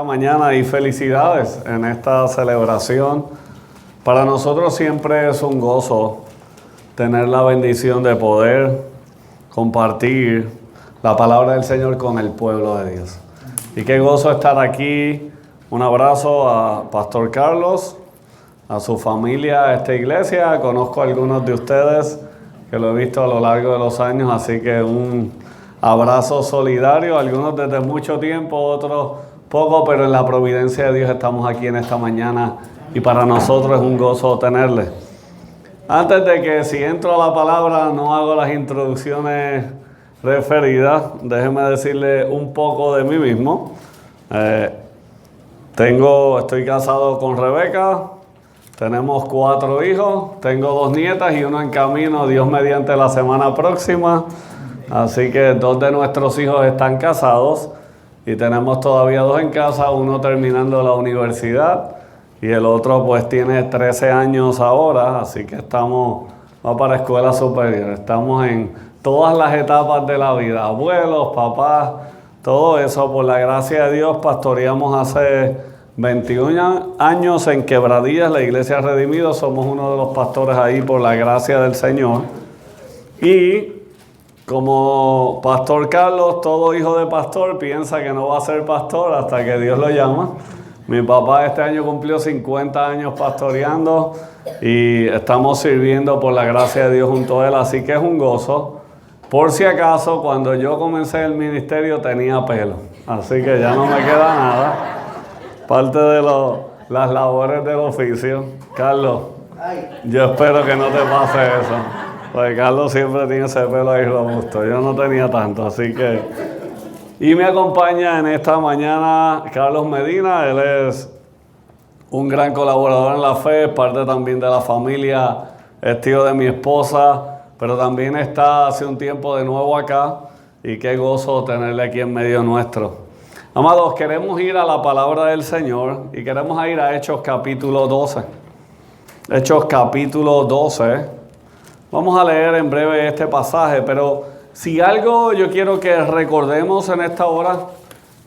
esta mañana y felicidades en esta celebración. Para nosotros siempre es un gozo tener la bendición de poder compartir la palabra del Señor con el pueblo de Dios. Y qué gozo estar aquí. Un abrazo a Pastor Carlos, a su familia, a esta iglesia. Conozco a algunos de ustedes que lo he visto a lo largo de los años, así que un abrazo solidario, algunos desde mucho tiempo, otros poco, pero en la providencia de Dios estamos aquí en esta mañana y para nosotros es un gozo tenerle. Antes de que si entro a la palabra no hago las introducciones referidas, déjeme decirle un poco de mí mismo. Estoy casado con Rebeca, tenemos 4 hijos, tengo 2 nietas y uno en camino, Dios mediante, la semana próxima. Así que 2 de nuestros hijos están casados y tenemos todavía 2 en casa, uno terminando la universidad y el otro pues tiene 13 años ahora, así que va para escuela superior. Estamos en todas las etapas de la vida, abuelos, papás, todo eso. Por la gracia de Dios pastoreamos hace 21 años en Quebradillas, la Iglesia Redimido. Somos uno de los pastores ahí por la gracia del Señor. Y como Pastor Carlos, todo hijo de pastor piensa que no va a ser pastor hasta que Dios lo llama. Mi papá este año cumplió 50 años pastoreando y estamos sirviendo por la gracia de Dios junto a él, así que es un gozo. Por si acaso, cuando yo comencé el ministerio tenía pelo, así que ya no me queda nada. Parte de las labores del oficio. Carlos, yo espero que no te pase eso. Porque Carlos siempre tiene ese pelo ahí robusto. Yo no tenía tanto, así que... Y me acompaña en esta mañana Carlos Medina. Él es un gran colaborador en la fe, es parte también de la familia, es tío de mi esposa, pero también está hace un tiempo de nuevo acá. Y qué gozo tenerle aquí en medio nuestro. Amados, queremos ir a la palabra del Señor y queremos ir a Hechos capítulo 12. Hechos capítulo 12. Vamos a leer en breve este pasaje, pero si algo yo quiero que recordemos en esta hora,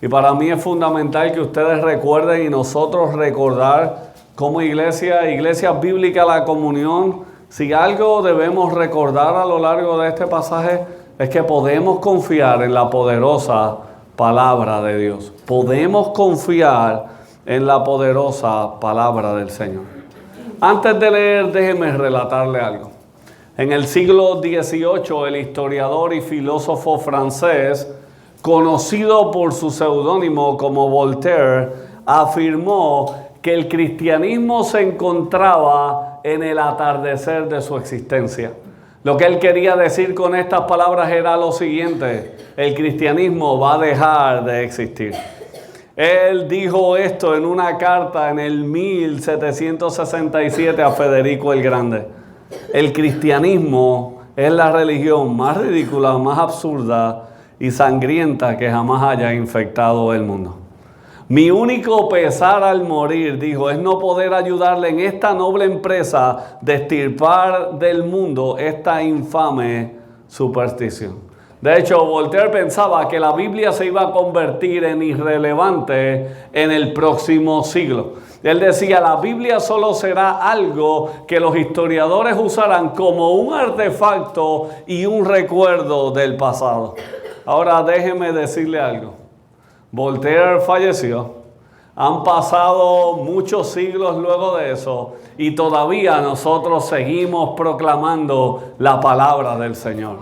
y para mí es fundamental que ustedes recuerden y nosotros recordar como iglesia bíblica, la comunión, si algo debemos recordar a lo largo de este pasaje es que podemos confiar en la poderosa palabra de Dios. Podemos confiar en la poderosa palabra del Señor. Antes de leer, déjeme relatarle algo. En el siglo XVIII, el historiador y filósofo francés, conocido por su seudónimo como Voltaire, afirmó que el cristianismo se encontraba en el atardecer de su existencia. Lo que él quería decir con estas palabras era lo siguiente: el cristianismo va a dejar de existir. Él dijo esto en una carta en el 1767 a Federico el Grande. El cristianismo es la religión más ridícula, más absurda y sangrienta que jamás haya infectado el mundo. Mi único pesar al morir, dijo, es no poder ayudarle en esta noble empresa de extirpar del mundo esta infame superstición. De hecho, Voltaire pensaba que la Biblia se iba a convertir en irrelevante en el próximo siglo. Él decía, la Biblia solo será algo que los historiadores usarán como un artefacto y un recuerdo del pasado. Ahora déjeme decirle algo. Voltaire falleció. Han pasado muchos siglos luego de eso y todavía nosotros seguimos proclamando la palabra del Señor.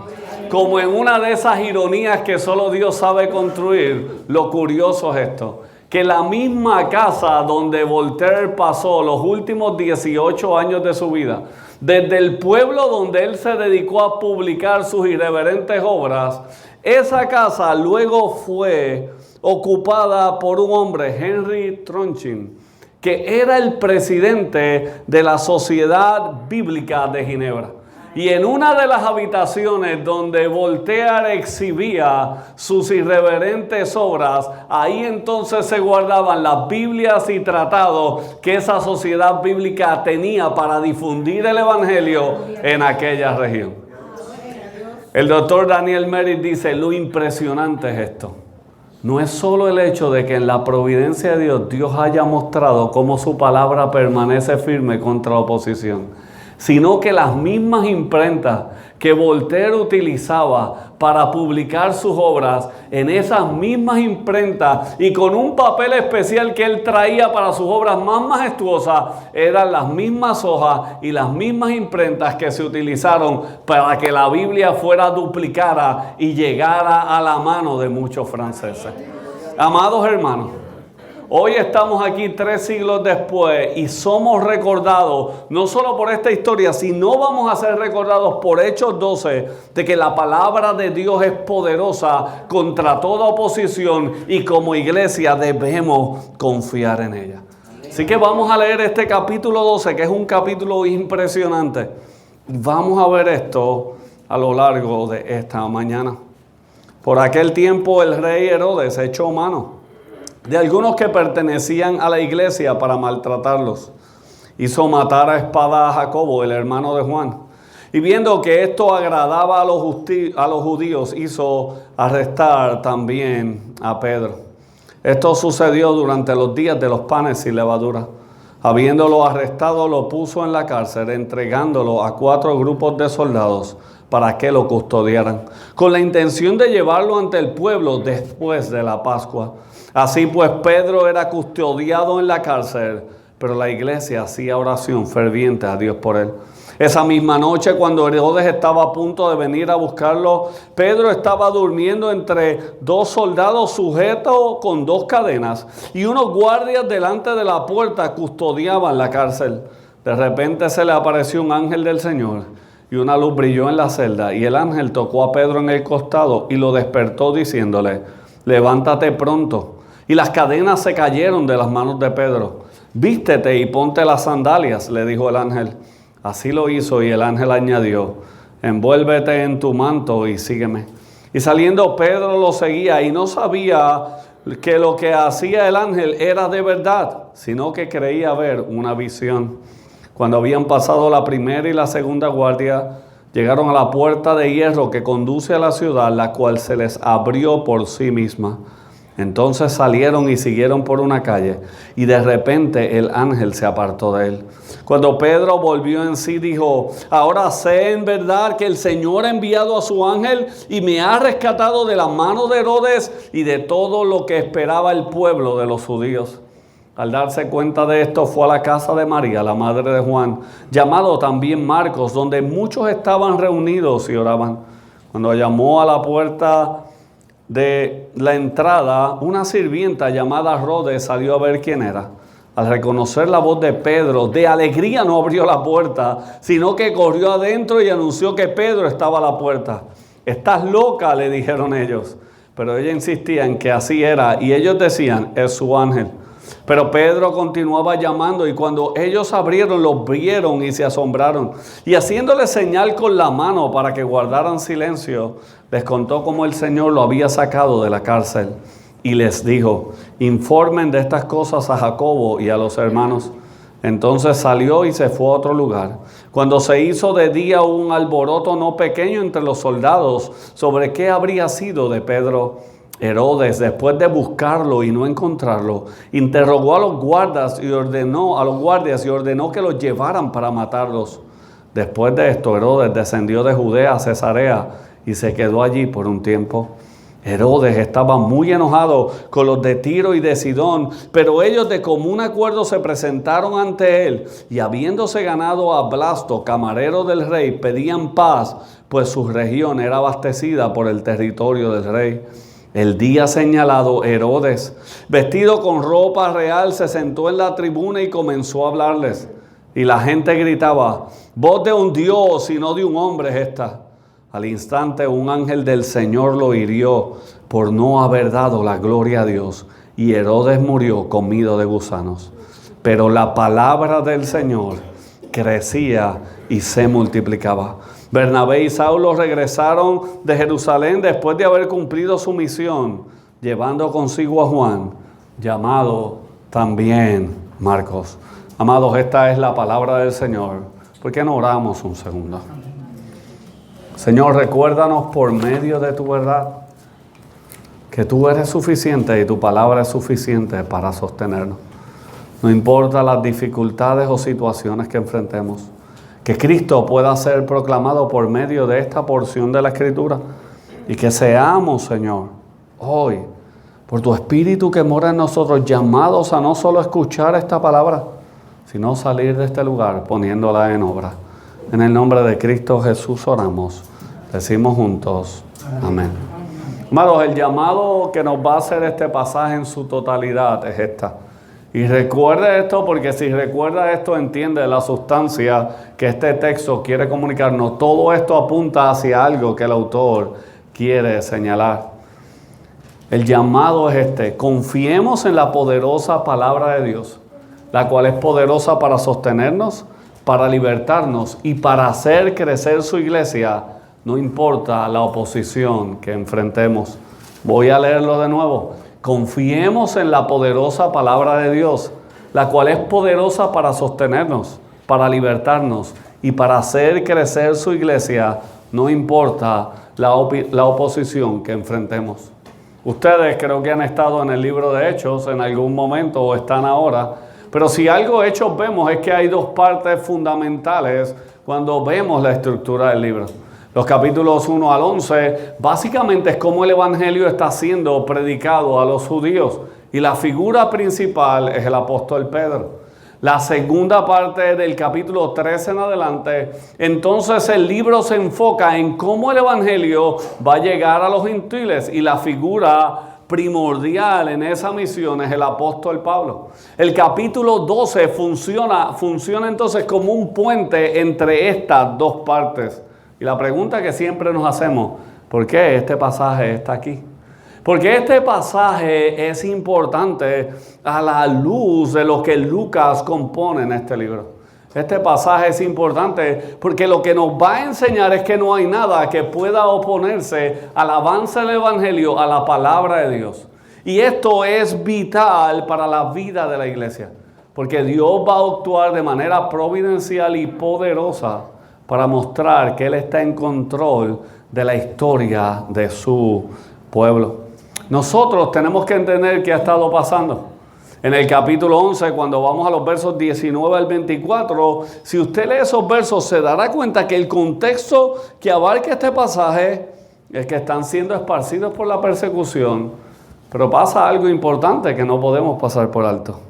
Como en una de esas ironías que solo Dios sabe construir, lo curioso es esto: que la misma casa donde Voltaire pasó los últimos 18 años de su vida, desde el pueblo donde él se dedicó a publicar sus irreverentes obras, esa casa luego fue ocupada por un hombre, Henry Tronchin, que era el presidente de la Sociedad Bíblica de Ginebra. Y en una de las habitaciones donde Voltaire exhibía sus irreverentes obras, ahí entonces se guardaban las Biblias y tratados que esa sociedad bíblica tenía para difundir el Evangelio en aquella región. El doctor Daniel Merritt dice, lo impresionante es esto. no es solo el hecho de que en la providencia de Dios, Dios haya mostrado cómo su palabra permanece firme contra la oposición, sino que las mismas imprentas que Voltaire utilizaba para publicar sus obras, en esas mismas imprentas y con un papel especial que él traía para sus obras más majestuosas, eran las mismas hojas y las mismas imprentas que se utilizaron para que la Biblia fuera duplicada y llegara a la mano de muchos franceses. Amados hermanos, hoy estamos aquí 3 siglos después y somos recordados no solo por esta historia, sino vamos a ser recordados por Hechos 12 de que la palabra de Dios es poderosa contra toda oposición y como iglesia debemos confiar en ella. Así que vamos a leer este capítulo 12, que es un capítulo impresionante. Vamos a ver esto a lo largo de esta mañana. Por aquel tiempo el rey Herodes echó mano de algunos que pertenecían a la iglesia para maltratarlos. Hizo matar a espada a Jacobo, el hermano de Juan. Y viendo que esto agradaba a los judíos, hizo arrestar también a Pedro. Esto sucedió durante los días de los panes sin levadura. Habiéndolo arrestado, lo puso en la cárcel, entregándolo a 4 grupos de soldados para que lo custodiaran, con la intención de llevarlo ante el pueblo después de la Pascua. Así pues, Pedro era custodiado en la cárcel, pero la iglesia hacía oración ferviente a Dios por él. Esa misma noche, cuando Herodes estaba a punto de venir a buscarlo, Pedro estaba durmiendo entre 2 soldados sujetos con 2 cadenas, y unos guardias delante de la puerta custodiaban la cárcel. De repente se le apareció un ángel del Señor, y una luz brilló en la celda, y el ángel tocó a Pedro en el costado y lo despertó diciéndole: levántate pronto. Y las cadenas se cayeron de las manos de Pedro. Vístete y ponte las sandalias, le dijo el ángel. Así lo hizo y el ángel añadió: envuélvete en tu manto y sígueme. Y saliendo Pedro lo seguía y no sabía que lo que hacía el ángel era de verdad, sino que creía ver una visión. Cuando habían pasado la primera y la segunda guardia, llegaron a la puerta de hierro que conduce a la ciudad, la cual se les abrió por sí misma. Entonces salieron y siguieron por una calle, y de repente el ángel se apartó de él. Cuando Pedro volvió en sí, dijo: ahora sé en verdad que el Señor ha enviado a su ángel y me ha rescatado de la mano de Herodes y de todo lo que esperaba el pueblo de los judíos. Al darse cuenta de esto, fue a la casa de María, la madre de Juan, llamado también Marcos, donde muchos estaban reunidos y oraban. Cuando llamó a la puerta de la entrada, una sirvienta llamada Rode salió a ver quién era. Al reconocer la voz de Pedro, de alegría no abrió la puerta, sino que corrió adentro y anunció que Pedro estaba a la puerta. «¿Estás loca?», le dijeron ellos. Pero ella insistía en que así era, y ellos decían: «Es su ángel». Pero Pedro continuaba llamando, y cuando ellos abrieron, los vieron y se asombraron. Y haciéndole señal con la mano para que guardaran silencio, les contó cómo el Señor lo había sacado de la cárcel. Y les dijo: informen de estas cosas a Jacobo y a los hermanos. Entonces salió y se fue a otro lugar. Cuando se hizo de día, hubo un alboroto no pequeño entre los soldados sobre qué habría sido de Pedro. Herodes, después de buscarlo y no encontrarlo, interrogó a los guardias y ordenó que los llevaran para matarlos. Después de esto, Herodes descendió de Judea a Cesarea y se quedó allí por un tiempo. Herodes estaba muy enojado con los de Tiro y de Sidón, pero ellos de común acuerdo se presentaron ante él, y habiéndose ganado a Blasto, camarero del rey, pedían paz, pues su región era abastecida por el territorio del rey. El día señalado, Herodes, vestido con ropa real, se sentó en la tribuna y comenzó a hablarles. Y la gente gritaba: voz de un Dios y no de un hombre es esta. Al instante un ángel del Señor lo hirió por no haber dado la gloria a Dios, y Herodes murió comido de gusanos. Pero la palabra del Señor crecía y se multiplicaba. Bernabé y Saulo regresaron de Jerusalén después de haber cumplido su misión, llevando consigo a Juan, llamado también Marcos. Amados, esta es la palabra del Señor. ¿Por qué no oramos un segundo? Señor, recuérdanos por medio de tu verdad. que tú eres suficiente y tu palabra es suficiente para sostenernos. No importa las dificultades o situaciones que enfrentemos, que Cristo pueda ser proclamado por medio de esta porción de la Escritura y que seamos, Señor, hoy, por tu Espíritu que mora en nosotros, llamados a no solo escuchar esta palabra, sino salir de este lugar poniéndola en obra. En el nombre de Cristo Jesús oramos. Decimos juntos, amén. Hermanos, el llamado que nos va a hacer este pasaje en su totalidad es esta. Y recuerde esto, porque si recuerda esto, entiende la sustancia que este texto quiere comunicarnos. Todo esto apunta hacia algo que el autor quiere señalar. El llamado es este: confiemos en la poderosa palabra de Dios, la cual es poderosa para sostenernos, para libertarnos y para hacer crecer su iglesia, no importa la oposición que enfrentemos. Voy a leerlo de nuevo. Confiemos en la poderosa palabra de Dios, la cual es poderosa para sostenernos, para libertarnos y para hacer crecer su iglesia, no importa la oposición que enfrentemos. Ustedes creo que han estado en el libro de Hechos en algún momento o están ahora, pero si algo Hechos vemos es que hay dos partes fundamentales cuando vemos la estructura del libro. Los capítulos 1 al 11 básicamente es cómo el evangelio está siendo predicado a los judíos y la figura principal es el apóstol Pedro. La segunda parte del capítulo 13 en adelante, entonces el libro se enfoca en cómo el evangelio va a llegar a los gentiles y la figura primordial en esa misión es el apóstol Pablo. El capítulo 12 funciona entonces como un puente entre estas dos partes. Y la pregunta que siempre nos hacemos, ¿por qué este pasaje está aquí? Porque este pasaje es importante a la luz de lo que Lucas compone en este libro. Este pasaje es importante porque lo que nos va a enseñar es que no hay nada que pueda oponerse al avance del evangelio, a la palabra de Dios. Y esto es vital para la vida de la iglesia, porque Dios va a actuar de manera providencial y poderosa para mostrar que Él está en control de la historia de su pueblo. Nosotros tenemos que entender qué ha estado pasando. En el capítulo 11, cuando vamos a los versos 19 al 24, si usted lee esos versos, se dará cuenta que el contexto que abarca este pasaje es que están siendo esparcidos por la persecución, pero pasa algo importante que no podemos pasar por alto.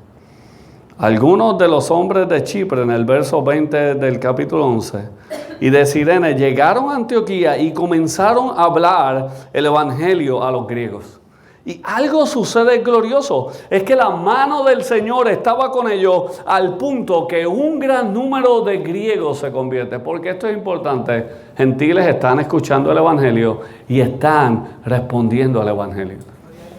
Algunos de los hombres de Chipre, en el verso 20 del capítulo 11, y de Cirene, llegaron a Antioquía y comenzaron a hablar el evangelio a los griegos. Y algo sucede glorioso, es que la mano del Señor estaba con ellos al punto que un gran número de griegos se convierte. Porque esto es importante, gentiles están escuchando el evangelio y están respondiendo al evangelio.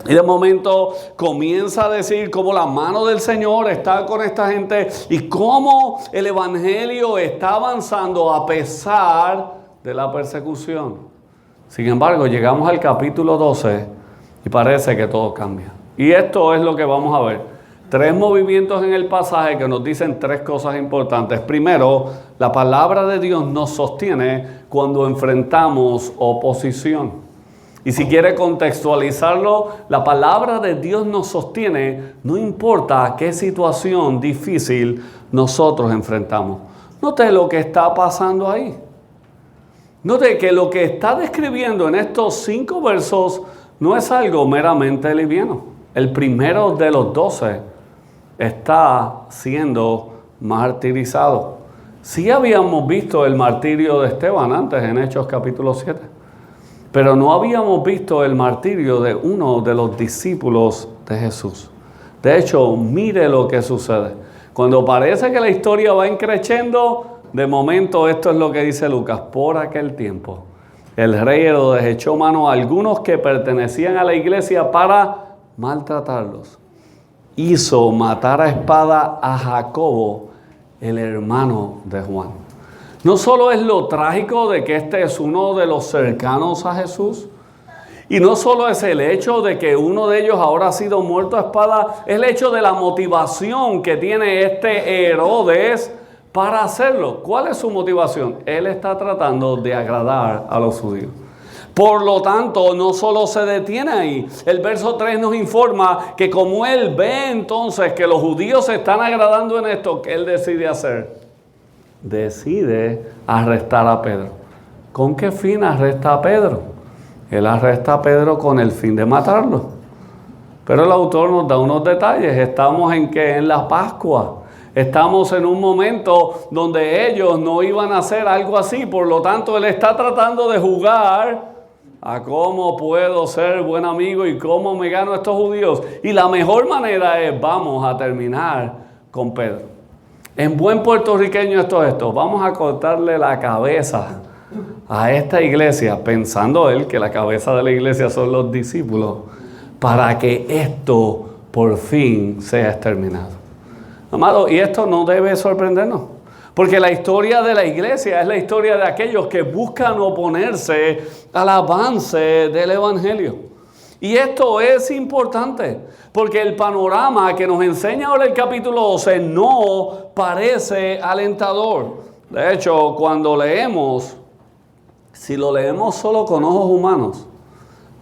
Y de momento comienza a decir cómo la mano del Señor está con esta gente y cómo el evangelio está avanzando a pesar de la persecución. Sin embargo, llegamos al capítulo 12 y parece que todo cambia. Y esto es lo que vamos a ver. 3 movimientos en el pasaje que nos dicen 3 cosas importantes. Primero, la palabra de Dios nos sostiene cuando enfrentamos oposición. Y si quiere contextualizarlo, la palabra de Dios nos sostiene, no importa qué situación difícil nosotros enfrentamos. Note lo que está pasando ahí. Note que lo que está describiendo en estos 5 versos no es algo meramente liviano. El primero de los 12 está siendo martirizado. Sí habíamos visto el martirio de Esteban antes en Hechos capítulo 7. Pero no habíamos visto el martirio de uno de los discípulos de Jesús. De hecho, mire lo que sucede. Cuando parece que la historia va creciendo, de momento esto es lo que dice Lucas. Por aquel tiempo, el rey Herodes echó mano a algunos que pertenecían a la iglesia para maltratarlos. Hizo matar a espada a Jacobo, el hermano de Juan. No solo es lo trágico de que este es uno de los cercanos a Jesús, y no solo es el hecho de que uno de ellos ahora ha sido muerto a espada, es el hecho de la motivación que tiene este Herodes para hacerlo. ¿Cuál es su motivación? Él está tratando de agradar a los judíos. Por lo tanto, no solo se detiene ahí. El verso 3 nos informa que como él ve entonces que los judíos se están agradando en esto, ¿qué él decide hacer? Decide arrestar a Pedro. ¿Con qué fin arresta a Pedro? Él arresta a Pedro con el fin de matarlo. Pero el autor nos da unos detalles. Estamos en que en la Pascua. Estamos en un momento donde ellos no iban a hacer algo así. Por lo tanto, él está tratando de jugar a cómo puedo ser buen amigo y cómo me gano a estos judíos. Y la mejor manera es, vamos a terminar con Pedro. En buen puertorriqueño esto, vamos a cortarle la cabeza a esta iglesia, pensando él que la cabeza de la iglesia son los discípulos, para que esto por fin sea exterminado. Amado, y esto no debe sorprendernos. Porque la historia de la iglesia es la historia de aquellos que buscan oponerse al avance del evangelio. Y esto es importante, porque el panorama que nos enseña ahora el capítulo 12 no parece alentador. De hecho, cuando leemos, si lo leemos solo con ojos humanos,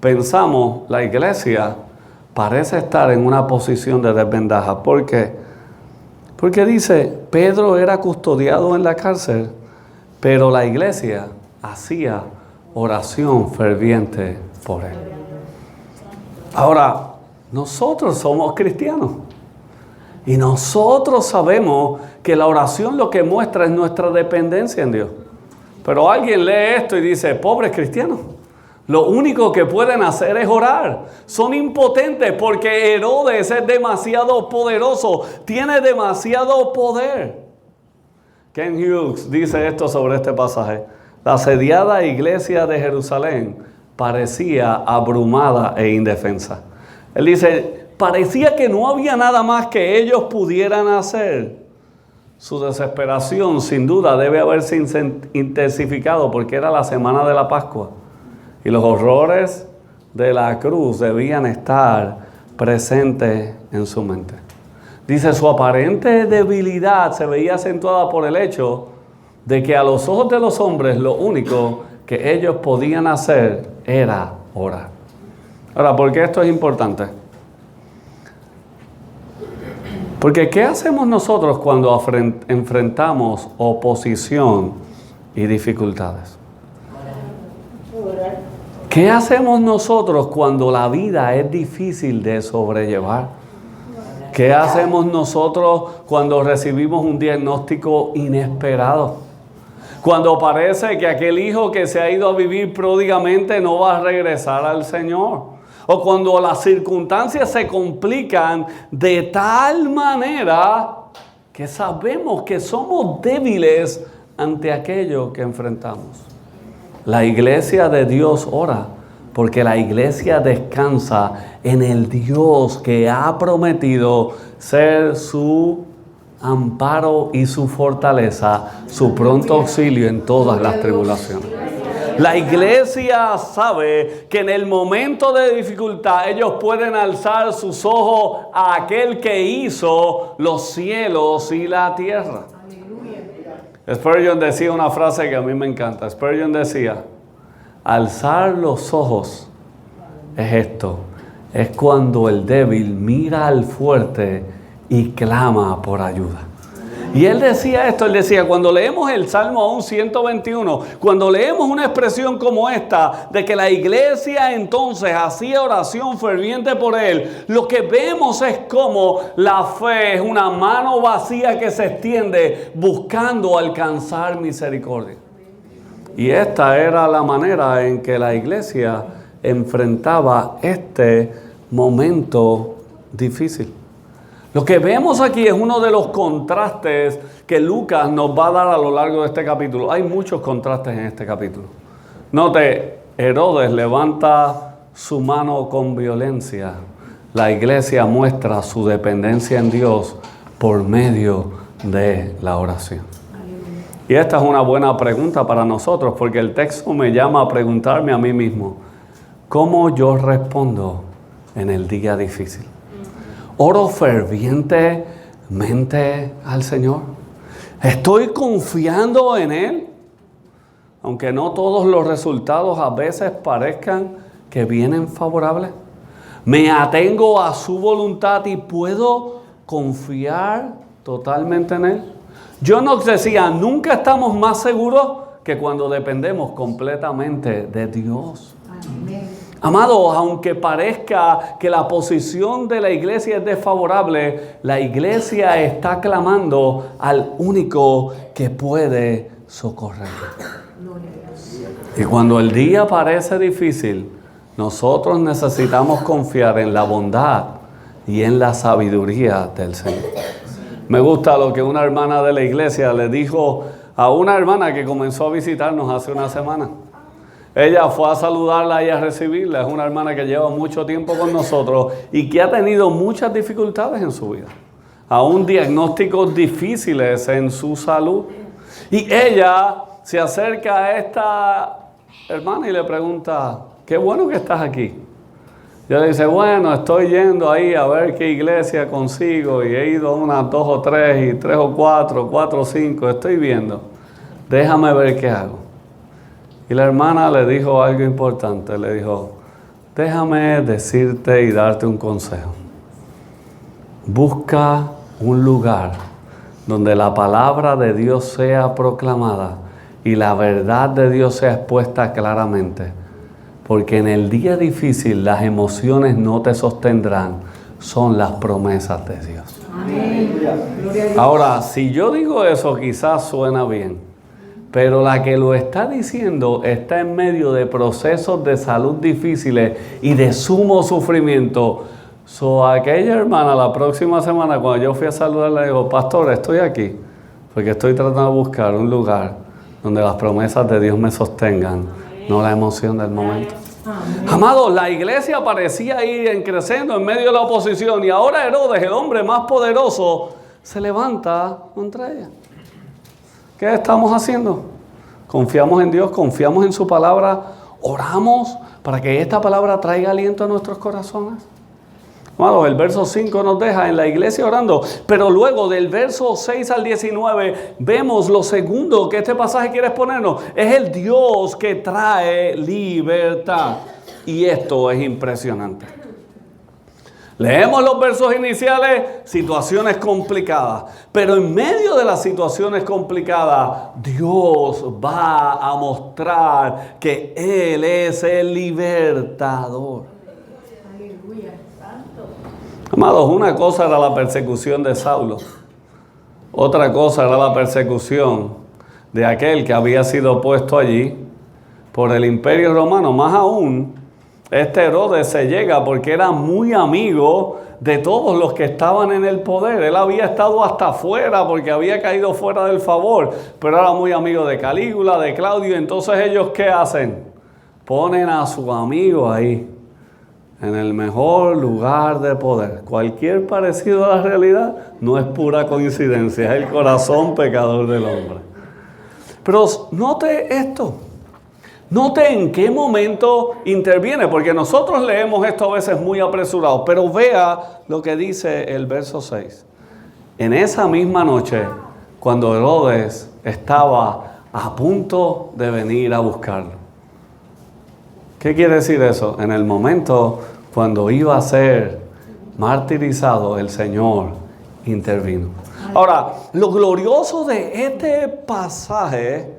pensamos, la iglesia parece estar en una posición de desventaja. ¿Por qué? Porque dice, Pedro era custodiado en la cárcel, pero la iglesia hacía oración ferviente por él. Ahora, nosotros somos cristianos y nosotros sabemos que la oración lo que muestra es nuestra dependencia en Dios. Pero alguien lee esto y dice, pobres cristianos, lo único que pueden hacer es orar. Son impotentes porque Herodes es demasiado poderoso, tiene demasiado poder. Ken Hughes dice esto sobre este pasaje. La asediada iglesia de Jerusalén parecía abrumada e indefensa. Él dice, parecía que no había nada más que ellos pudieran hacer. Su desesperación sin duda debe haberse intensificado porque era la semana de la Pascua. Y los horrores de la cruz debían estar presentes en su mente. Dice, su aparente debilidad se veía acentuada por el hecho de que a los ojos de los hombres lo único que ellos podían hacer era orar. Ahora, ¿por qué esto es importante? Porque ¿qué hacemos nosotros cuando enfrentamos oposición y dificultades? ¿Qué hacemos nosotros cuando la vida es difícil de sobrellevar? ¿Qué hacemos nosotros cuando recibimos un diagnóstico inesperado? Cuando parece que aquel hijo que se ha ido a vivir pródigamente no va a regresar al Señor. O cuando las circunstancias se complican de tal manera que sabemos que somos débiles ante aquello que enfrentamos. La iglesia de Dios ora porque la iglesia descansa en el Dios que ha prometido ser su amparo y su fortaleza, su pronto auxilio en todas las tribulaciones. La iglesia sabe que en el momento de dificultad ellos pueden alzar sus ojos a aquel que hizo los cielos y la tierra. Spurgeon decía una frase que a mí me encanta. Spurgeon decía, alzar los ojos es esto, es cuando el débil mira al fuerte y clama por ayuda. Y él decía esto, él decía, cuando leemos el Salmo 121, cuando leemos una expresión como esta, de que la iglesia entonces hacía oración ferviente por él, lo que vemos es como la fe es una mano vacía que se extiende buscando alcanzar misericordia. Y esta era la manera en que la iglesia enfrentaba este momento difícil. Lo que vemos aquí es uno de los contrastes que Lucas nos va a dar a lo largo de este capítulo. Hay muchos contrastes en este capítulo. Note, Herodes levanta su mano con violencia. La iglesia muestra su dependencia en Dios por medio de la oración. Y esta es una buena pregunta para nosotros, porque el texto me llama a preguntarme a mí mismo, ¿cómo yo respondo en el día difícil? ¿Oro fervientemente al Señor? ¿Estoy confiando en Él? aunque no todos los resultados a veces parezcan que vienen favorables. Me atengo a su voluntad y puedo confiar totalmente en Él. John Knox decía, nunca estamos más seguros que cuando dependemos completamente de Dios. Amén. Amados, aunque parezca que la posición de la iglesia es desfavorable, la iglesia está clamando al único que puede socorrer. Y cuando el día parece difícil, nosotros necesitamos confiar en la bondad y en la sabiduría del Señor. Me gusta lo que una hermana de la iglesia le dijo a una hermana que comenzó a visitarnos hace una semana. Ella fue a saludarla y a recibirla. Es una hermana que lleva mucho tiempo con nosotros y que ha tenido muchas dificultades en su vida. Aún diagnósticos difíciles en su salud. Y ella se acerca a esta hermana y le pregunta, qué bueno que estás aquí. Yo le dice, bueno, estoy yendo ahí a ver qué iglesia consigo y he ido a unas 2 o 3 y 3 o 4 o 5, estoy viendo. Déjame ver qué hago. Y la hermana le dijo algo importante, le dijo, déjame decirte y darte un consejo. Busca un lugar donde la palabra de Dios sea proclamada y la verdad de Dios sea expuesta claramente. Porque en el día difícil las emociones no te sostendrán, son las promesas de Dios. Amén. Ahora, si yo digo eso quizás suena bien, pero la que lo está diciendo está en medio de procesos de salud difíciles y de sumo sufrimiento. Aquella hermana la próxima semana cuando yo fui a saludarla, le digo, pastor, estoy aquí porque estoy tratando de buscar un lugar donde las promesas de Dios me sostengan, no la emoción del momento. Amados, la iglesia parecía ir creciendo en medio de la oposición y ahora Herodes, el hombre más poderoso, se levanta contra ella. ¿Qué estamos haciendo? Confiamos en Dios, confiamos en su palabra, oramos para que esta palabra traiga aliento a nuestros corazones. Amados, el verso 5 nos deja en la iglesia orando, pero luego del verso 6 al 19 vemos lo segundo que este pasaje quiere exponernos. Es el Dios que trae libertad. Y esto es impresionante. Leemos los versos iniciales, situaciones complicadas. Pero en medio de las situaciones complicadas, Dios va a mostrar que Él es el libertador. Amados, una cosa era la persecución de Saulo. Otra cosa era la persecución de aquel que había sido puesto allí por el Imperio Romano. Más aún, este Herodes se llega porque era muy amigo de todos los que estaban en el poder. Él había estado hasta afuera porque había caído fuera del favor, pero era muy amigo de Calígula, de Claudio. Entonces ellos, ¿qué hacen? Ponen a su amigo ahí, en el mejor lugar de poder. Cualquier parecido a la realidad no es pura coincidencia, es el corazón pecador del hombre. Pero note esto. Note en qué momento interviene, porque nosotros leemos esto a veces muy apresurado, pero vea lo que dice el verso 6. En esa misma noche, cuando Herodes estaba a punto de venir a buscarlo. ¿Qué quiere decir eso? En el momento cuando iba a ser martirizado, el Señor intervino. Ahora, lo glorioso de este pasaje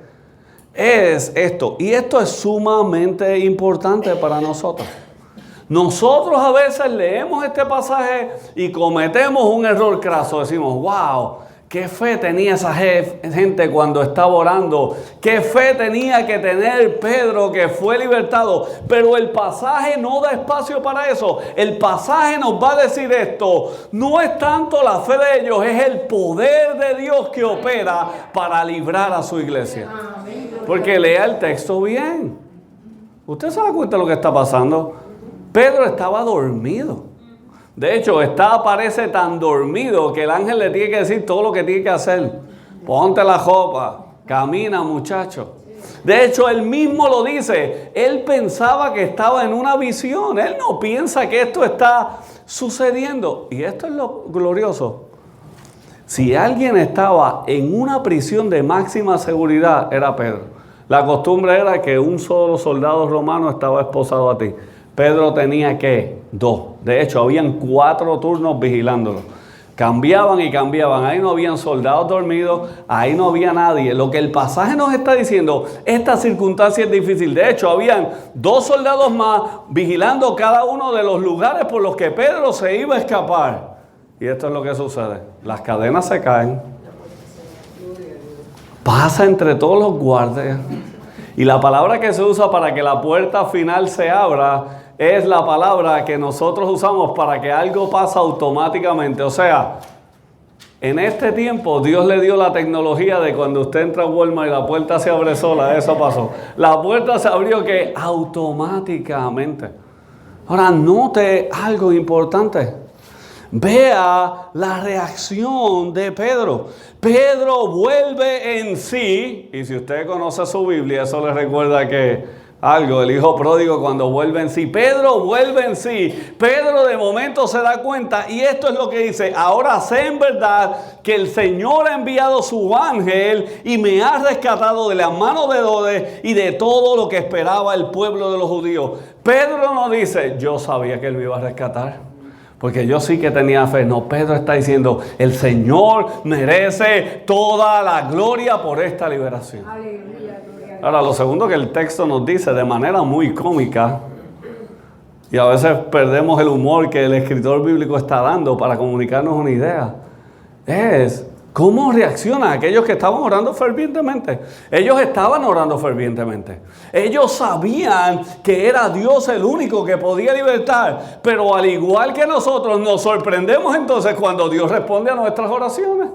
es esto, y esto es sumamente importante para nosotros. Nosotros a veces leemos este pasaje y cometemos un error craso. Decimos, wow, qué fe tenía esa gente cuando estaba orando. Qué fe tenía que tener Pedro que fue libertado. Pero el pasaje no da espacio para eso. El pasaje nos va a decir esto. No es tanto la fe de ellos, es el poder de Dios que opera para librar a su iglesia. Porque lea el texto bien. ¿Usted se da cuenta de lo que está pasando? Pedro estaba dormido. De hecho, parece tan dormido que el ángel le tiene que decir todo lo que tiene que hacer. Ponte la ropa, camina, muchacho. De hecho, él mismo lo dice. Él pensaba que estaba en una visión. Él no piensa que esto está sucediendo. Y esto es lo glorioso. Si alguien estaba en una prisión de máxima seguridad, era Pedro. La costumbre era que un solo soldado romano estaba esposado a ti. Pedro tenía que 2. De hecho, habían 4 turnos vigilándolo. Cambiaban y cambiaban. Ahí no habían soldados dormidos, ahí no había nadie. Lo que el pasaje nos está diciendo, esta circunstancia es difícil. De hecho, habían 2 soldados más vigilando cada uno de los lugares por los que Pedro se iba a escapar. Y esto es lo que sucede. Las cadenas se caen. Pasa entre todos los guardias. Y la palabra que se usa para que la puerta final se abra es la palabra que nosotros usamos para que algo pase automáticamente. O sea, en este tiempo Dios le dio la tecnología de cuando usted entra a Walmart y la puerta se abre sola. Eso pasó. La puerta se abrió que automáticamente. Ahora, note algo importante. Vea la reacción de Pedro. Pedro vuelve en sí. Y si usted conoce su Biblia, eso le recuerda que el hijo pródigo cuando vuelve en sí. Pedro vuelve en sí. Pedro de momento se da cuenta. Y esto es lo que dice. Ahora sé en verdad que el Señor ha enviado su ángel y me ha rescatado de la mano de Herodes y de todo lo que esperaba el pueblo de los judíos. Pedro no dice, yo sabía que él me iba a rescatar, porque yo sí que tenía fe. No, Pedro está diciendo, el Señor merece toda la gloria por esta liberación. Ahora, lo segundo que el texto nos dice de manera muy cómica, y a veces perdemos el humor que el escritor bíblico está dando para comunicarnos una idea, es cómo reaccionan aquellos que estaban orando fervientemente. Ellos estaban orando fervientemente. Ellos sabían que era Dios el único que podía libertar. Pero al igual que nosotros, nos sorprendemos entonces cuando Dios responde a nuestras oraciones.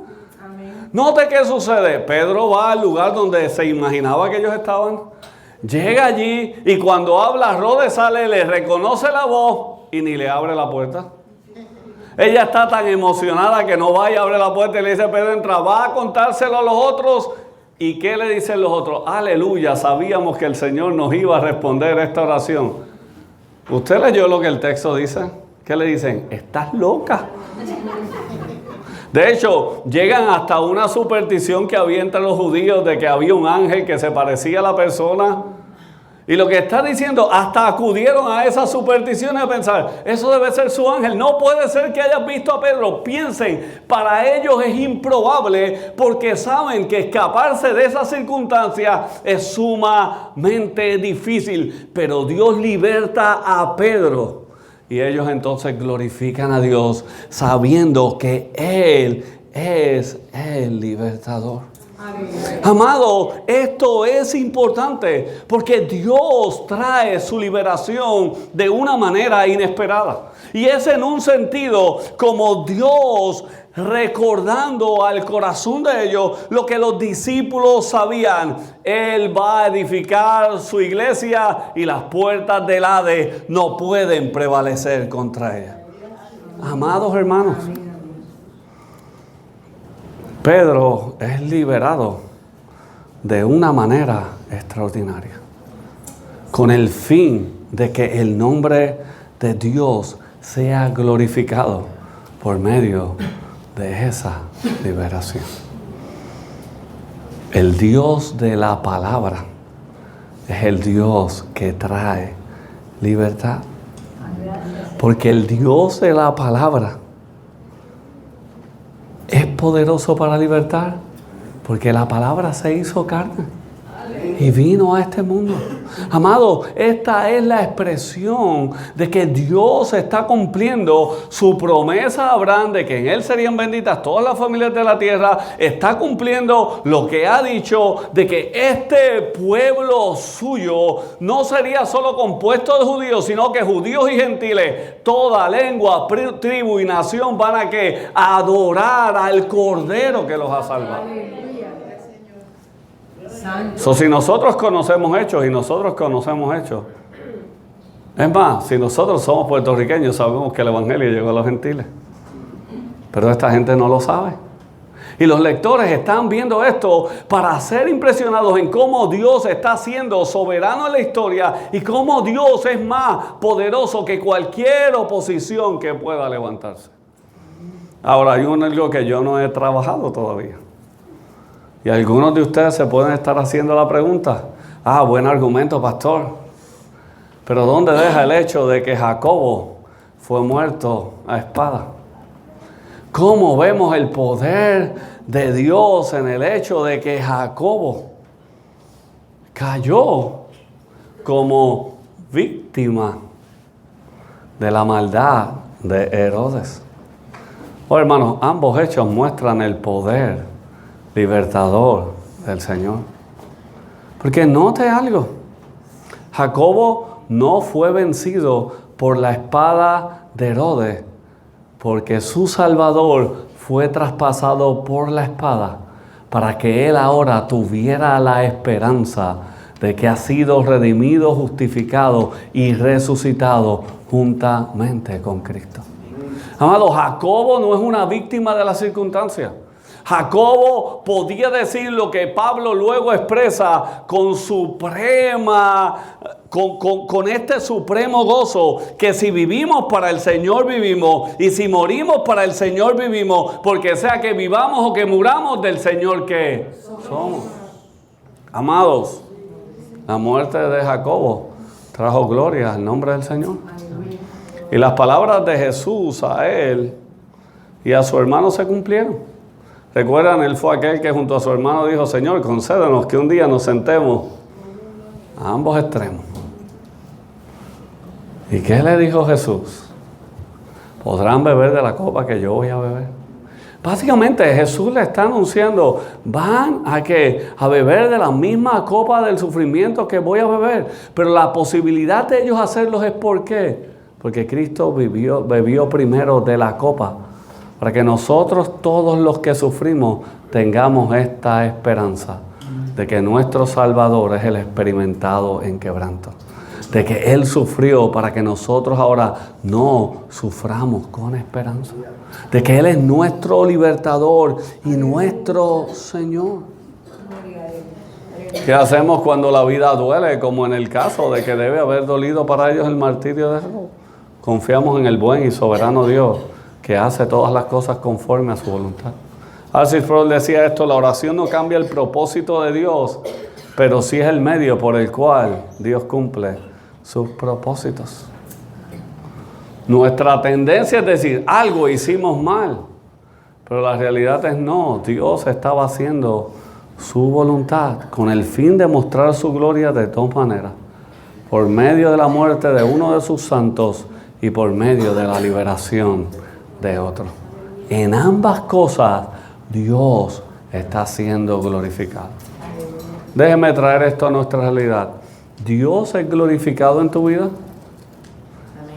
Amén. Note qué sucede. Pedro va al lugar donde se imaginaba que ellos estaban. Llega allí y cuando habla, Herodes sale, le reconoce la voz y ni le abre la puerta. Ella está tan emocionada que no va y abre la puerta y le dice, Pedro, entra, va a contárselo a los otros. ¿Y qué le dicen los otros? Aleluya, sabíamos que el Señor nos iba a responder esta oración. ¿Usted leyó lo que el texto dice? ¿Qué le dicen? Estás loca. De hecho, llegan hasta una superstición que había entre los judíos de que había un ángel que se parecía a la persona. Y lo que está diciendo, hasta acudieron a esas supersticiones a pensar, eso debe ser su ángel. No puede ser que hayas visto a Pedro. Piensen, para ellos es improbable porque saben que escaparse de esa circunstancia es sumamente difícil. Pero Dios liberta a Pedro. Y ellos entonces glorifican a Dios sabiendo que Él es el libertador. Amado, esto es importante porque Dios trae su liberación de una manera inesperada. Y es en un sentido como Dios recordando al corazón de ellos lo que los discípulos sabían. Él va a edificar su iglesia y las puertas del Hades no pueden prevalecer contra ella. Amados hermanos, Pedro es liberado de una manera extraordinaria, con el fin de que el nombre de Dios sea glorificado por medio de esa liberación. El Dios de la palabra es el Dios que trae libertad, porque el Dios de la palabra es poderoso para libertar, porque la palabra se hizo carne y vino a este mundo. Amado, esta es la expresión de que Dios está cumpliendo su promesa a Abraham de que en él serían benditas todas las familias de la tierra. Está cumpliendo lo que ha dicho de que este pueblo suyo no sería solo compuesto de judíos, sino que judíos y gentiles, toda lengua, tribu y nación van a adorar al Cordero que los ha salvado. Si nosotros conocemos hechos y nosotros conocemos hechos, es más, si nosotros somos puertorriqueños sabemos que el evangelio llegó a los gentiles, pero esta gente no lo sabe. Y los lectores están viendo esto para ser impresionados en cómo Dios está siendo soberano en la historia y cómo Dios es más poderoso que cualquier oposición que pueda levantarse. Ahora, hay algo que yo no he trabajado todavía. Y algunos de ustedes se pueden estar haciendo la pregunta, Buen argumento, pastor. Pero ¿dónde deja el hecho de que Jacobo fue muerto a espada? ¿Cómo vemos el poder de Dios en el hecho de que Jacobo cayó como víctima de la maldad de Herodes? Hermanos, ambos hechos muestran el poder libertador del Señor. Porque note algo, Jacobo no fue vencido por la espada de Herodes, porque su Salvador fue traspasado por la espada para que él ahora tuviera la esperanza de que ha sido redimido, justificado y resucitado juntamente con Cristo. Amado, Jacobo no es una víctima de las circunstancias. Jacobo podía decir lo que Pablo luego expresa con este supremo gozo, que si vivimos para el Señor vivimos, y si morimos para el Señor vivimos, porque sea que vivamos o que muramos, del Señor que somos. Amados, la muerte de Jacobo trajo gloria al nombre del Señor. Y las palabras de Jesús a él y a su hermano se cumplieron. Recuerdan, él fue aquel que junto a su hermano dijo: Señor, concédenos que un día nos sentemos a ambos extremos. ¿Y qué le dijo Jesús? ¿Podrán beber de la copa que yo voy a beber? Básicamente Jesús le está anunciando: van a beber de la misma copa del sufrimiento que voy a beber. Pero la posibilidad de ellos hacerlo es ¿por qué? Porque Cristo bebió primero de la copa, para que nosotros, todos los que sufrimos, tengamos esta esperanza de que nuestro Salvador es el experimentado en quebranto, de que Él sufrió para que nosotros ahora no suframos con esperanza, de que Él es nuestro libertador y nuestro Señor. ¿Qué hacemos cuando la vida duele? Como en el caso de que debe haber dolido para ellos el martirio de Job. Confiamos en el buen y soberano Dios, que hace todas las cosas conforme a su voluntad. R.C. Sproul decía esto: la oración no cambia el propósito de Dios, pero sí es el medio por el cual Dios cumple sus propósitos. Nuestra tendencia es decir, algo hicimos mal, pero la realidad es no, Dios estaba haciendo su voluntad con el fin de mostrar su gloria de dos maneras: por medio de la muerte de uno de sus santos y por medio de la liberación de otro. En ambas cosas Dios está siendo glorificado. Déjeme traer esto a nuestra realidad. ¿Dios es glorificado en tu vida?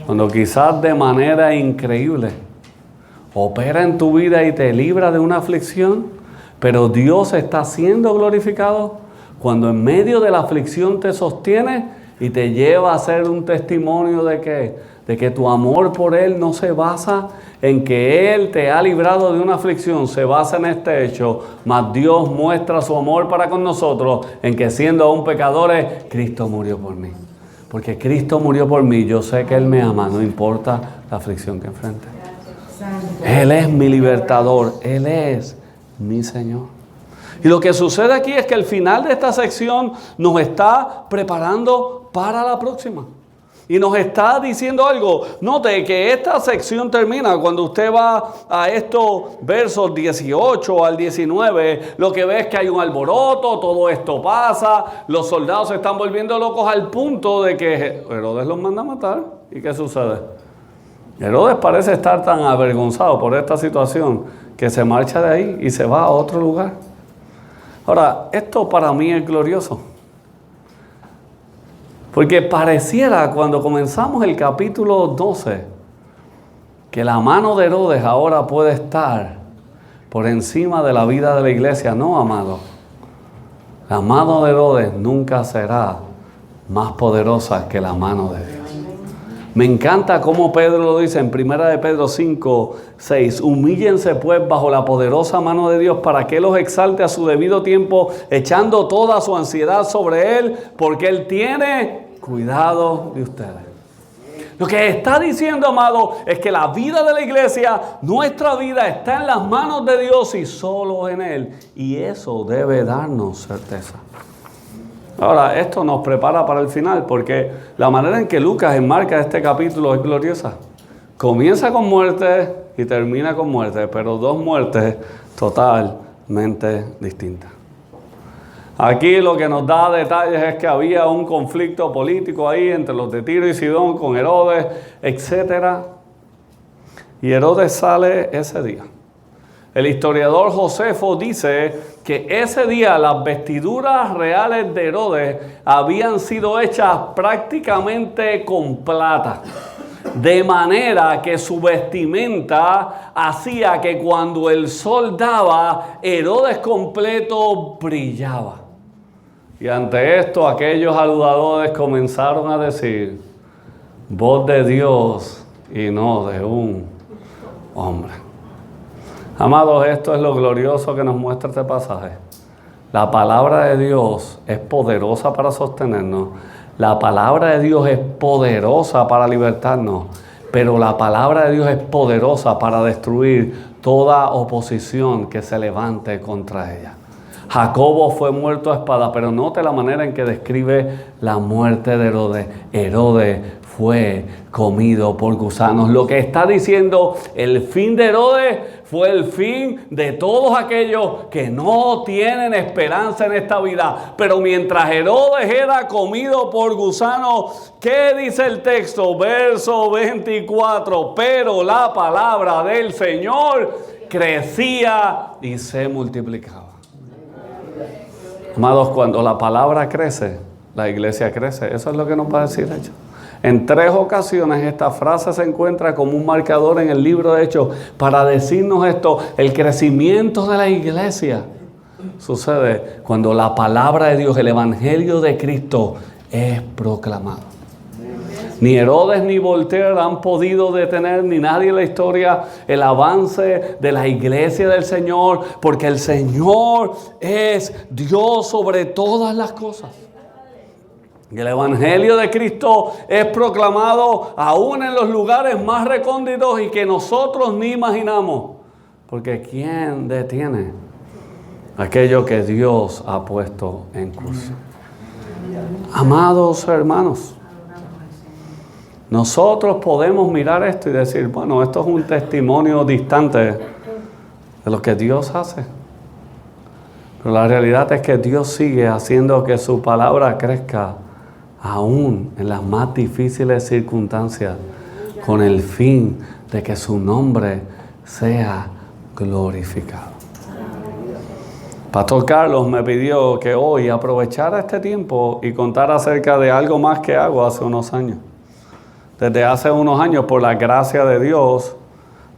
Cuando quizás de manera increíble opera en tu vida y te libra de una aflicción, pero Dios está siendo glorificado cuando en medio de la aflicción te sostiene y te lleva a ser un testimonio de que tu amor por Él no se basa en que Él te ha librado de una aflicción, se basa en este hecho, mas Dios muestra su amor para con nosotros en que siendo aún pecadores, Cristo murió por mí. Porque Cristo murió por mí, yo sé que Él me ama, no importa la aflicción que enfrente. Él es mi libertador, Él es mi Señor. Y lo que sucede aquí es que el final de esta sección nos está preparando para la próxima. Y nos está diciendo algo. Note que esta sección termina cuando usted va a estos versos 18 al 19. Lo que ve es que hay un alboroto, todo esto pasa. Los soldados se están volviendo locos al punto de que Herodes los manda a matar. ¿Y qué sucede? Herodes parece estar tan avergonzado por esta situación que se marcha de ahí y se va a otro lugar. Ahora, esto para mí es glorioso. Porque pareciera cuando comenzamos el capítulo 12 que la mano de Herodes ahora puede estar por encima de la vida de la iglesia. No, amado. La mano de Herodes nunca será más poderosa que la mano de Dios. Me encanta cómo Pedro lo dice en 1 de Pedro 5, 6. Humíllense pues bajo la poderosa mano de Dios para que Él los exalte a su debido tiempo, echando toda su ansiedad sobre Él, porque Él tiene cuidado de ustedes. Lo que está diciendo, amado, es que la vida de la iglesia, nuestra vida, está en las manos de Dios y solo en Él. Y eso debe darnos certeza. Ahora, esto nos prepara para el final, porque la manera en que Lucas enmarca este capítulo es gloriosa. Comienza con muerte y termina con muerte, pero dos muertes totalmente distintas. Aquí lo que nos da detalles es que había un conflicto político ahí entre los de Tiro y Sidón con Herodes, etc. Y Herodes sale ese día. El historiador Josefo dice que ese día las vestiduras reales de Herodes habían sido hechas prácticamente con plata, de manera que su vestimenta hacía que cuando el sol daba, Herodes completo brillaba. Y ante esto aquellos aduladores comenzaron a decir: voz de Dios y no de un hombre. Amados, esto es lo glorioso que nos muestra este pasaje. La palabra de Dios es poderosa para sostenernos. La palabra de Dios es poderosa para libertarnos. Pero la palabra de Dios es poderosa para destruir toda oposición que se levante contra ella. Jacobo fue muerto a espada, pero note la manera en que describe la muerte de Herodes. Herodes fue comido por gusanos. Lo que está diciendo, el fin de Herodes fue el fin de todos aquellos que no tienen esperanza en esta vida. Pero mientras Herodes era comido por gusanos, ¿qué dice el texto? Verso 24. Pero la palabra del Señor crecía y se multiplicaba. Amados, cuando la palabra crece, la iglesia crece. Eso es lo que nos va a decir Hechos. En 3 ocasiones esta frase se encuentra como un marcador en el libro de Hechos para decirnos esto. El crecimiento de la iglesia sucede cuando la palabra de Dios, el evangelio de Cristo, es proclamado. Ni Herodes ni Voltaire han podido detener, ni nadie en la historia, el avance de la iglesia del Señor, porque el Señor es Dios sobre todas las cosas. Y el evangelio de Cristo es proclamado aún en los lugares más recónditos y que nosotros ni imaginamos. Porque ¿quién detiene aquello que Dios ha puesto en curso? Amados hermanos, nosotros podemos mirar esto y decir, bueno, esto es un testimonio distante de lo que Dios hace. Pero la realidad es que Dios sigue haciendo que su palabra crezca aún en las más difíciles circunstancias, con el fin de que su nombre sea glorificado. Pastor Carlos me pidió que hoy aprovechara este tiempo y contara acerca de algo más que hago hace unos años. Desde hace unos años, por la gracia de Dios,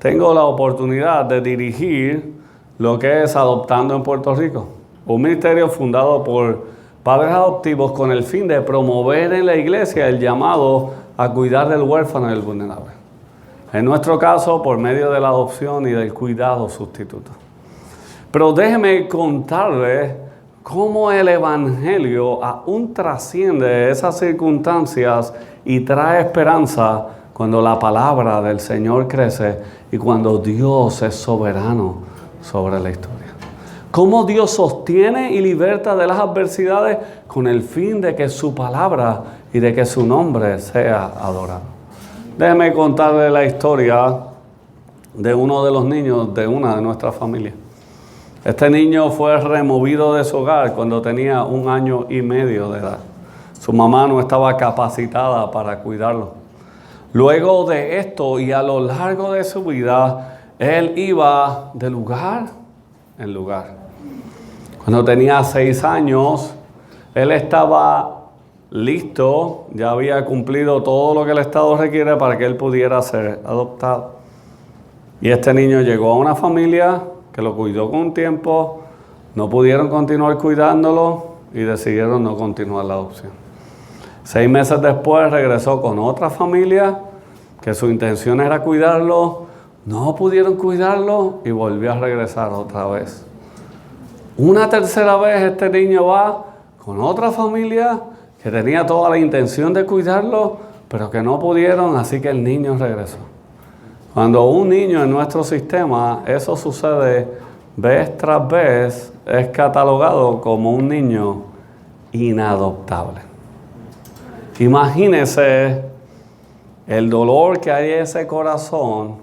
tengo la oportunidad de dirigir lo que es Adoptando en Puerto Rico, un ministerio fundado por padres adoptivos con el fin de promover en la iglesia el llamado a cuidar del huérfano y del vulnerable. En nuestro caso, por medio de la adopción y del cuidado sustituto. Pero déjeme contarles cómo el evangelio aún trasciende esas circunstancias y trae esperanza cuando la palabra del Señor crece y cuando Dios es soberano sobre la historia. Cómo Dios sostiene y liberta de las adversidades con el fin de que su palabra y de que su nombre sea adorado. Déjeme contarle la historia de uno de los niños de una de nuestras familias. Este niño fue removido de su hogar cuando tenía 1 año y medio de edad. Su mamá no estaba capacitada para cuidarlo. Luego de esto y a lo largo de su vida, él iba de lugar en lugar. Cuando tenía 6 años, él estaba listo, ya había cumplido todo lo que el Estado requiere para que él pudiera ser adoptado. Y este niño llegó a una familia que lo cuidó con un tiempo, no pudieron continuar cuidándolo y decidieron no continuar la adopción. 6 meses después regresó con otra familia que su intención era cuidarlo, no pudieron cuidarlo y volvió a regresar otra vez. Una tercera vez este niño va con otra familia que tenía toda la intención de cuidarlo, pero que no pudieron, así que el niño regresó. Cuando un niño en nuestro sistema, eso sucede vez tras vez, es catalogado como un niño inadoptable. Imagínese el dolor que hay en ese corazón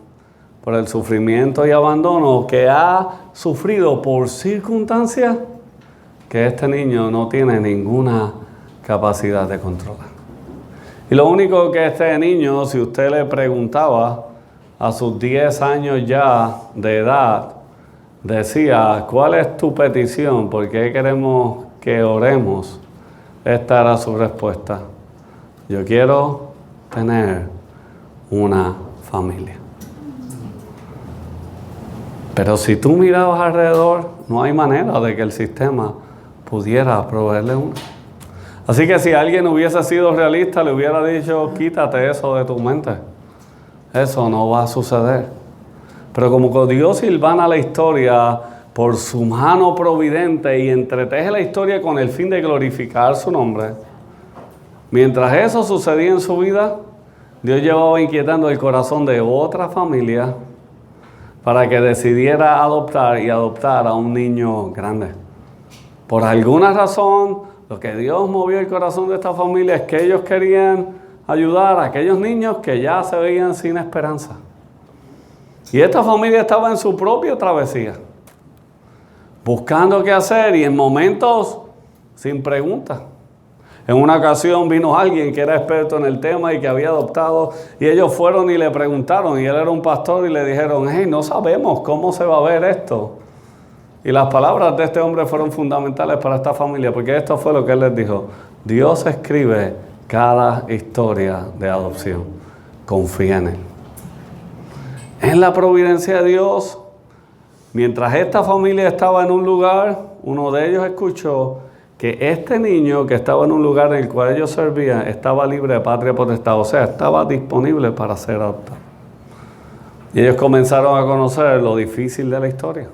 por el sufrimiento y abandono que ha sufrido por circunstancias que este niño no tiene ninguna capacidad de controlar. Y lo único que este niño, si usted le preguntaba a sus 10 años ya de edad, decía, ¿cuál es tu petición? ¿Por qué queremos que oremos? Esta era su respuesta. Yo quiero tener una familia. Pero si tú mirabas alrededor, no hay manera de que el sistema pudiera proveerle una. Así que si alguien hubiese sido realista, le hubiera dicho, quítate eso de tu mente. Eso no va a suceder. Pero como Dios silvana la historia por su mano providente y entreteje la historia con el fin de glorificar su nombre, mientras eso sucedía en su vida, Dios llevaba inquietando el corazón de otra familia para que decidiera adoptar a un niño grande. Por alguna razón, lo que Dios movió el corazón de esta familia es que ellos querían ayudar a aquellos niños que ya se veían sin esperanza. Y esta familia estaba en su propia travesía, buscando qué hacer y en momentos sin preguntas. En una ocasión vino alguien que era experto en el tema y que había adoptado, y ellos fueron y le preguntaron, y él era un pastor, y le dijeron, hey, no sabemos cómo se va a ver esto. Y las palabras de este hombre fueron fundamentales para esta familia, porque esto fue lo que él les dijo. Dios escribe cada historia de adopción. Confía en Él. En la providencia de Dios, mientras esta familia estaba en un lugar, uno de ellos escuchó que este niño que estaba en un lugar en el cual ellos servían estaba libre de patria potestad, o sea, estaba disponible para ser adoptado. Y ellos comenzaron a conocer lo difícil de la historia.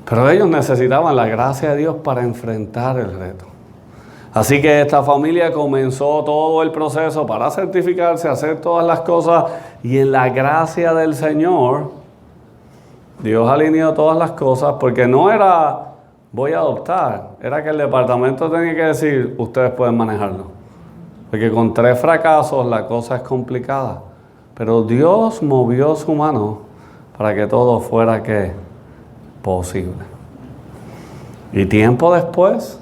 Pero ellos necesitaban la gracia de Dios para enfrentar el reto. Así que esta familia comenzó todo el proceso para certificarse, hacer todas las cosas, y en la gracia del Señor, Dios alineó todas las cosas, porque no era voy a adoptar, era que el departamento tenía que decir, ustedes pueden manejarlo. Porque con 3 fracasos la cosa es complicada. Pero Dios movió su mano para que todo fuera ¿qué? Posible. Y tiempo después,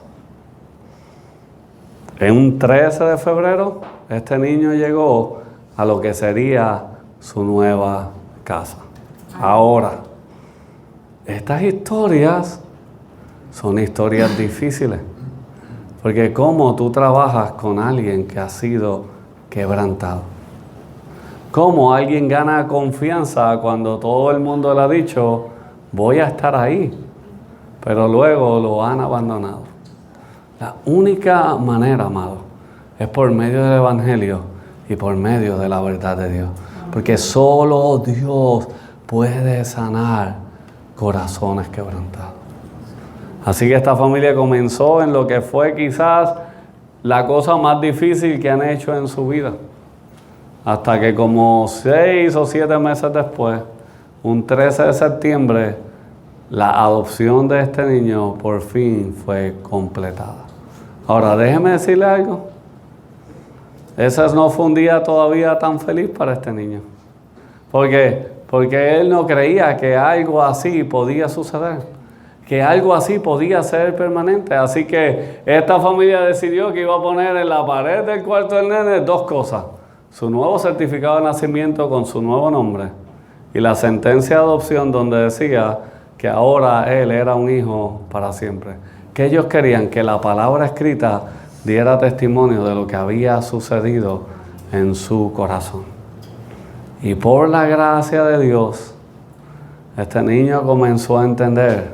en un 13 de febrero, este niño llegó a lo que sería su nueva casa. Ahora, estas historias son historias difíciles, porque cómo tú trabajas con alguien que ha sido quebrantado. Cómo alguien gana confianza cuando todo el mundo le ha dicho, voy a estar ahí, pero luego lo han abandonado. La única manera, amado, es por medio del Evangelio y por medio de la verdad de Dios. Porque solo Dios puede sanar corazones quebrantados. Así que esta familia comenzó en lo que fue quizás la cosa más difícil que han hecho en su vida. Hasta que como 6 o 7 meses después, un 13 de septiembre, la adopción de este niño por fin fue completada. Ahora, déjeme decirle algo. Ese no fue un día todavía tan feliz para este niño. ¿Por qué? Porque él no creía que algo así podía suceder, que algo así podía ser permanente. Así que esta familia decidió que iba a poner en la pared del cuarto del nene 2 cosas. Su nuevo certificado de nacimiento con su nuevo nombre y la sentencia de adopción donde decía que ahora él era un hijo para siempre. Que ellos querían que la palabra escrita diera testimonio de lo que había sucedido en su corazón. Y por la gracia de Dios, este niño comenzó a entender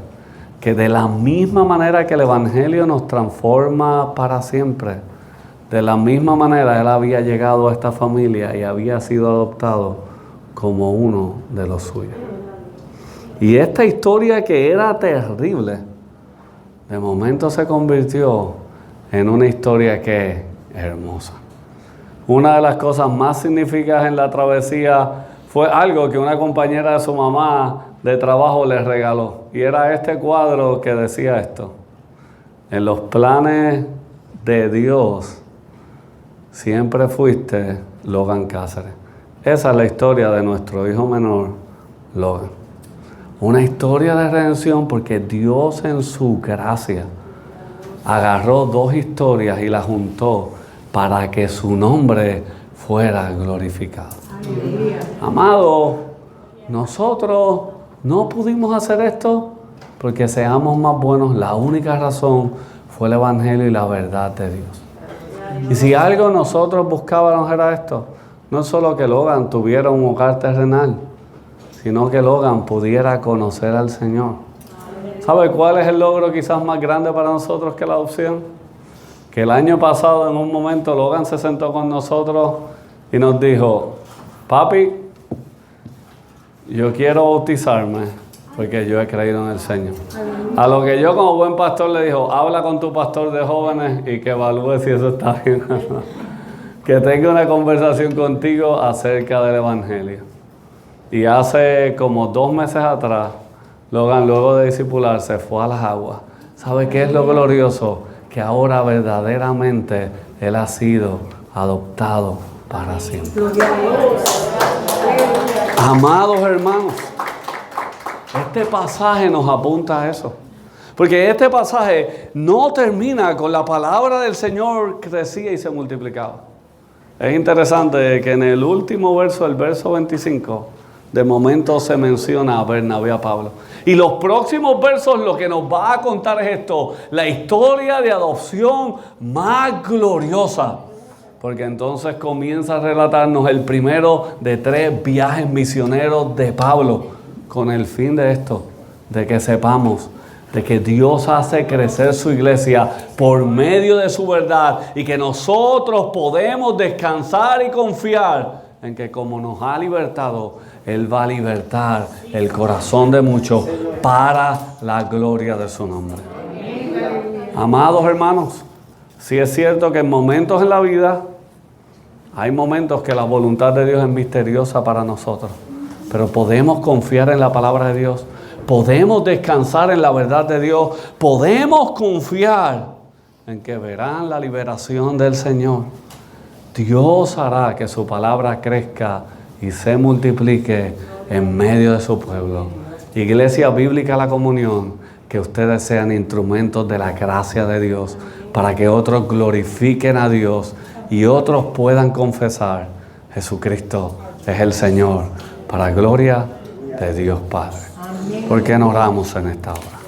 que de la misma manera que el Evangelio nos transforma para siempre, de la misma manera él había llegado a esta familia y había sido adoptado como uno de los suyos. Y esta historia que era terrible, de momento se convirtió en una historia que es hermosa. Una de las cosas más significativas en la travesía fue algo que una compañera de su mamá de trabajo le regaló. Y era este cuadro que decía esto: En los planes de Dios siempre fuiste Logan Cáceres. Esa es la historia de nuestro hijo menor, Logan. Una historia de redención porque Dios en su gracia agarró dos historias y las juntó para que su nombre fuera glorificado. Amado, nosotros no pudimos hacer esto porque seamos más buenos. La única razón fue el Evangelio y la verdad de Dios. Y si algo nosotros buscábamos era esto, no solo que Logan tuviera un hogar terrenal, sino que Logan pudiera conocer al Señor. ¿Sabe cuál es el logro quizás más grande para nosotros que la adopción? Que el año pasado en un momento Logan se sentó con nosotros y nos dijo: papi, yo quiero bautizarme porque yo he creído en el Señor. A lo que yo como buen pastor le dijo: habla con tu pastor de jóvenes y que evalúe si eso está bien o no. Que tenga una conversación contigo acerca del Evangelio. Y hace como 2 meses atrás, Logan, luego de discipularse, fue a las aguas. ¿Sabe qué es lo glorioso? Que ahora verdaderamente él ha sido adoptado para siempre. Amados hermanos, este pasaje nos apunta a eso. Porque este pasaje no termina con la palabra del Señor crecía y se multiplicaba. Es interesante que en el último verso, el verso 25, de momento se menciona a Bernabé, a Pablo. Y los próximos versos lo que nos va a contar es esto: la historia de adopción más gloriosa. Porque entonces comienza a relatarnos el primero de 3 viajes misioneros de Pablo, con el fin de esto, de que sepamos de que Dios hace crecer su iglesia por medio de su verdad y que nosotros podemos descansar y confiar en que como nos ha libertado, Él va a libertar el corazón de muchos para la gloria de su nombre. Amados hermanos, sí es cierto que en momentos en la vida hay momentos que la voluntad de Dios es misteriosa para nosotros, pero podemos confiar en la palabra de Dios, podemos descansar en la verdad de Dios, podemos confiar en que verán la liberación del Señor. Dios hará que su palabra crezca y se multiplique en medio de su pueblo. Iglesia Bíblica La Comunión, que ustedes sean instrumentos de la gracia de Dios para que otros glorifiquen a Dios y otros puedan confesar: Jesucristo es el Señor, para gloria de Dios Padre. ¿Por qué no oramos en esta hora?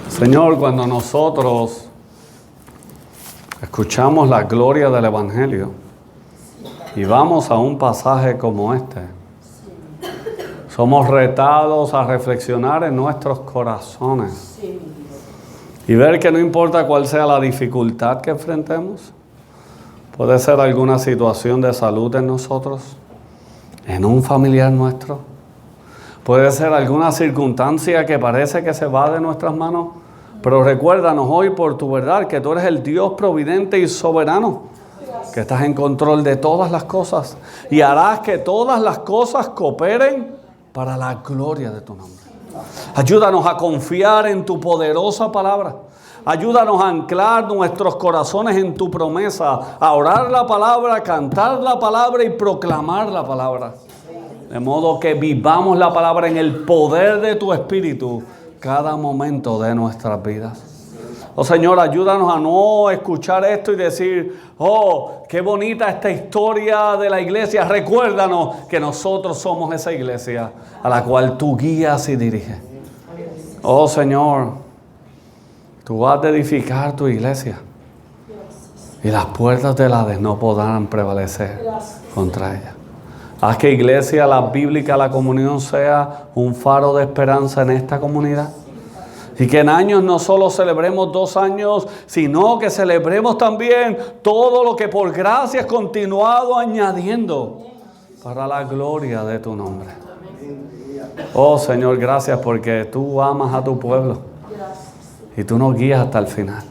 Señor, cuando nosotros escuchamos la gloria del Evangelio y vamos a un pasaje como este, somos retados a reflexionar en nuestros corazones y ver que no importa cuál sea la dificultad que enfrentemos, puede ser alguna situación de salud en nosotros, en un familiar nuestro, puede ser alguna circunstancia que parece que se va de nuestras manos, pero recuérdanos hoy por tu verdad que tú eres el Dios providente y soberano, que estás en control de todas las cosas y harás que todas las cosas cooperen para la gloria de tu nombre. Ayúdanos a confiar en tu poderosa palabra. Ayúdanos a anclar nuestros corazones en tu promesa, a orar la palabra, cantar la palabra y proclamar la palabra. De modo que vivamos la palabra en el poder de tu Espíritu cada momento de nuestras vidas. Oh Señor, ayúdanos a no escuchar esto y decir: oh, qué bonita esta historia de la iglesia. Recuérdanos que nosotros somos esa iglesia a la cual tú guías y diriges. Oh Señor, tú vas a edificar tu iglesia y las puertas del Hades no podrán prevalecer contra ella. Haz que Iglesia La Bíblica La Comunión sea un faro de esperanza en esta comunidad. Y que en años no solo celebremos 2 años, sino que celebremos también todo lo que por gracia has continuado añadiendo para la gloria de tu nombre. Oh Señor, gracias porque tú amas a tu pueblo y tú nos guías hasta el final.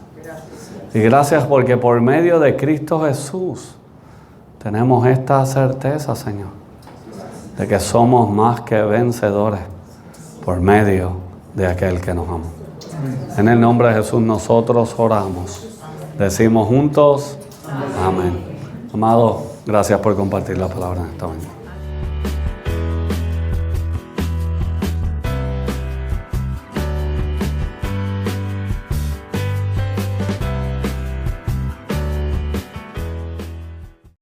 Y gracias porque por medio de Cristo Jesús tenemos esta certeza, Señor, de que somos más que vencedores por medio de aquel que nos ama. En el nombre de Jesús nosotros oramos. Decimos juntos, amén. Amado, gracias por compartir la palabra en esta mañana.